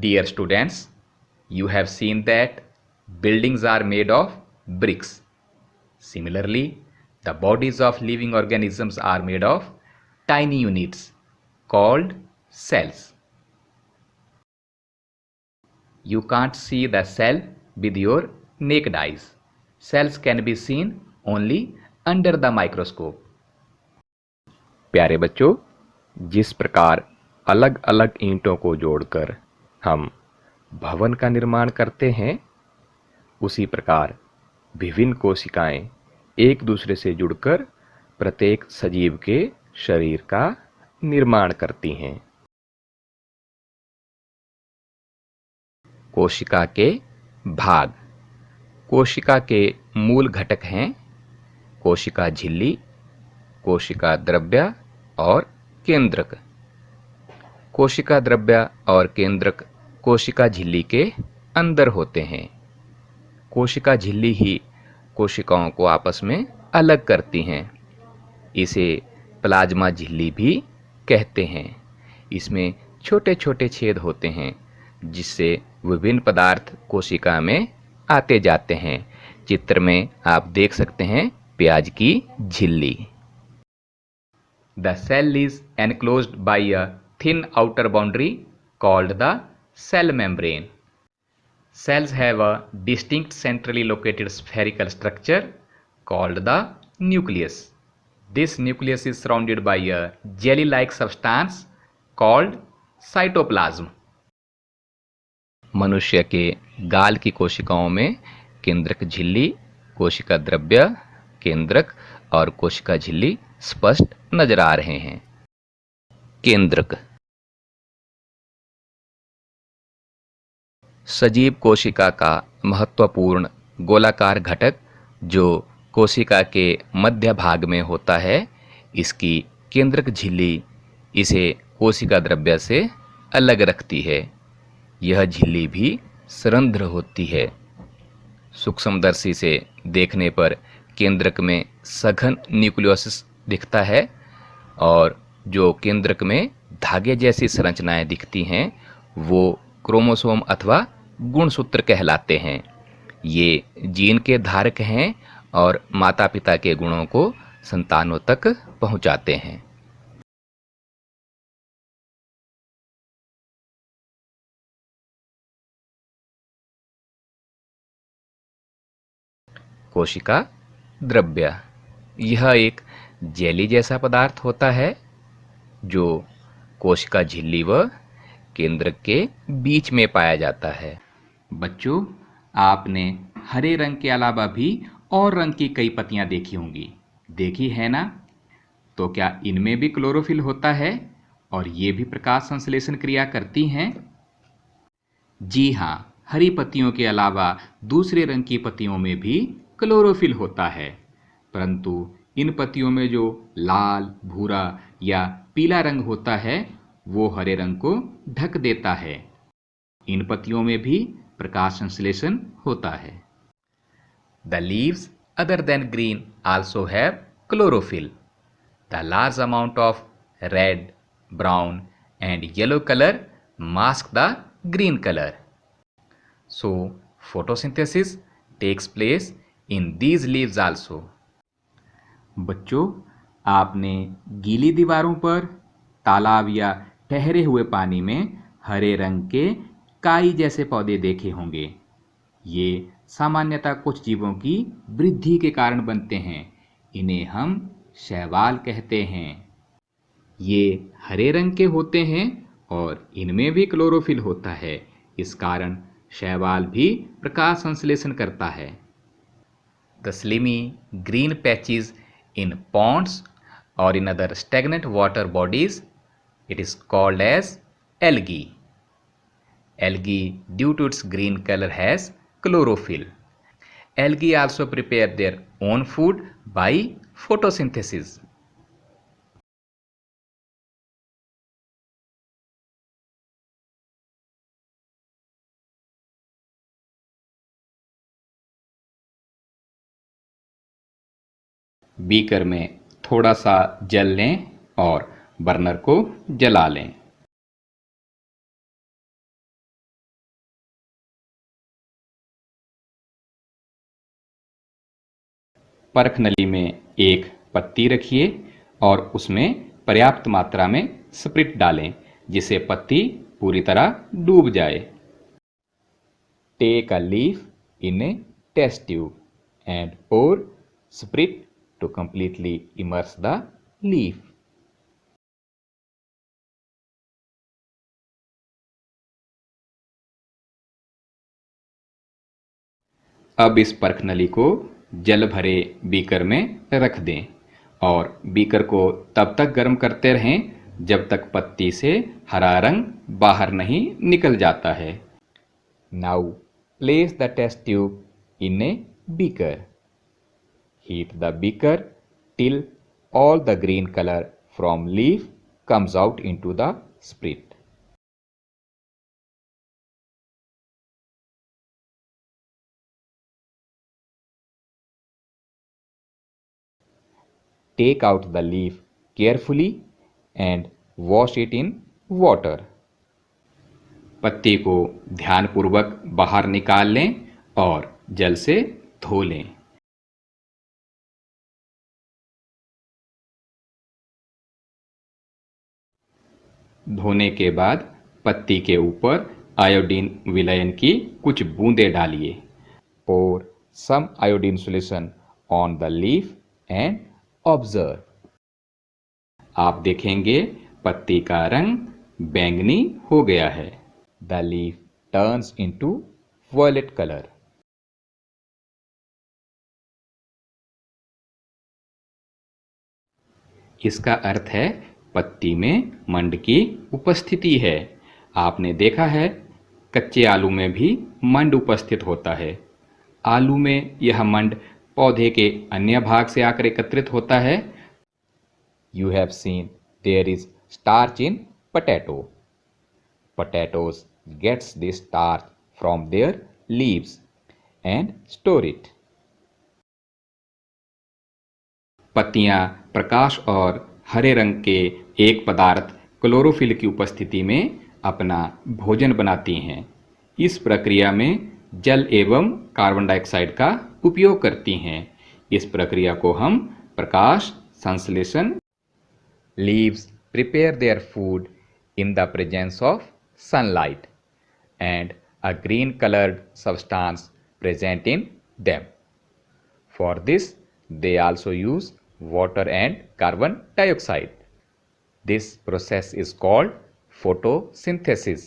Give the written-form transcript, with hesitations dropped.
Dear students, you have seen that buildings are made of bricks. Similarly, the bodies of living organisms are made of tiny units called cells. You can't see the cell with your naked eyes. Cells can be seen only under the microscope. प्यारे बच्चों, जिस प्रकार अलग अलग ईंटों को जोड़कर हम भवन का निर्माण करते हैं, उसी प्रकार विभिन्न कोशिकाएं एक दूसरे से जुड़कर प्रत्येक सजीव के शरीर का निर्माण करती हैं। कोशिका के भाग। कोशिका के मूल घटक हैं कोशिका झिल्ली, कोशिका द्रव्य और केंद्रक। कोशिका द्रव्य और केंद्रक कोशिका झिल्ली के अंदर होते हैं। कोशिका झिल्ली ही कोशिकाओं को आपस में अलग करती हैं। इसे प्लाज्मा झिल्ली भी कहते हैं। इसमें छोटे छोटे छेद होते हैं जिससे विभिन्न पदार्थ कोशिका में आते जाते हैं। चित्र में आप देख सकते हैं प्याज की झिल्ली। The cell is enclosed by a thin outer boundary called the cell membrane. Cells have a distinct centrally located spherical structure called the nucleus. This nucleus is surrounded by a jelly-like substance called cytoplasm. मनुष्य के गाल की कोशिकाओं में केंद्रक झिल्ली, कोशिका द्रव्य, केंद्रक और कोशिका झिल्ली स्पष्ट नजर आ रहे हैं। केंद्रक। सजीव कोशिका का महत्वपूर्ण गोलाकार घटक जो कोशिका के मध्य भाग में होता है, इसकी केंद्रक झिल्ली इसे कोशिका द्रव्य से अलग रखती है। यह झिल्ली भी सरंध्र होती है। सूक्ष्मदर्शी से देखने पर केंद्रक में सघन न्यूक्लियोसिस दिखता है और जो केंद्रक में धागे जैसी संरचनाएं दिखती हैं वो क्रोमोसोम अथवा गुणसूत्र कहलाते हैं। ये जीन के धारक हैं और माता पिता के गुणों को संतानों तक पहुंचाते हैं। कोशिका द्रव्य। यह एक जेली जैसा पदार्थ होता है जो कोशिका झिल्ली व केंद्रक के बीच में पाया जाता है। बच्चों, आपने हरे रंग के अलावा भी और रंग की कई पत्तियां देखी होंगी, देखी है ना? तो क्या इनमें भी क्लोरोफिल होता है और ये भी प्रकाश संश्लेषण क्रिया करती हैं? जी हाँ, हरी पत्तियों के अलावा दूसरे रंग की पत्तियों में भी क्लोरोफिल होता है, परंतु इन पत्तियों में जो लाल, भूरा या पीला रंग होता है वो हरे रंग को ढक देता है। इन पत्तियों में भी प्रकाश संश्लेषण होता है। The leaves other than green also have chlorophyll. The large amount of red, brown and yellow color mask the green color. So photosynthesis takes place in these leaves also. बच्चों, आपने गीली दीवारों पर, तालाब या ठहरे हुए पानी में हरे रंग के काई जैसे पौधे देखे होंगे। ये सामान्यतः कुछ जीवों की वृद्धि के कारण बनते हैं। इन्हें हम शैवाल कहते हैं। ये हरे रंग के होते हैं और इनमें भी क्लोरोफिल होता है। इस कारण शैवाल भी प्रकाश संश्लेषण करता है। The slimy green patches in ponds or in other stagnant water bodies, it is called as algae. Algae, due to its green color, has chlorophyll. Algae also prepare their own food by photosynthesis. Beaker में थोड़ा सा जल लें और burner को जला लें। परख नली में एक पत्ती रखिए और उसमें पर्याप्त मात्रा में स्प्रिट डालें जिससे पत्ती पूरी तरह डूब जाए। Take a leaf in a test tube and pour spirit to completely immerse the leaf. अब इस परख नली को जल भरे बीकर में रख दें और बीकर को तब तक गर्म करते रहें जब तक पत्ती से हरा रंग बाहर नहीं निकल जाता है। Now place the test tube in a beaker. Heat the beaker till all the green color from leaf comes out into the spirit. Take out the leaf carefully and wash it in water. पत्ती को ध्यानपूर्वक बाहर निकाल लें और जल से धो लें। धोने के बाद पत्ती के ऊपर आयोडीन विलयन की कुछ बूंदें डालिए। Pour some iodine solution on the leaf and observe. आप देखेंगे पत्ती का रंग बैंगनी हो गया है। The leaf turns into violet color. इसका अर्थ है पत्ती में मंड की उपस्थिति है। आपने देखा है कच्चे आलू में भी मंड उपस्थित होता है। आलू में यह मंड पौधे के अन्य भाग से आकर एकत्रित होता है। You have seen there is starch in potato. Potatoes gets this starch from their leaves and store it. पत्तियां प्रकाश और हरे रंग के एक पदार्थ क्लोरोफिल की उपस्थिति में अपना भोजन बनाती हैं। इस प्रक्रिया में जल एवं कार्बन डाइऑक्साइड का उपयोग करती हैं। इस प्रक्रिया को हम प्रकाश संश्लेषण। Leaves prepare their food in the presence of sunlight and a green colored substance present in them. For this, they also use water and carbon dioxide. This process is called photosynthesis.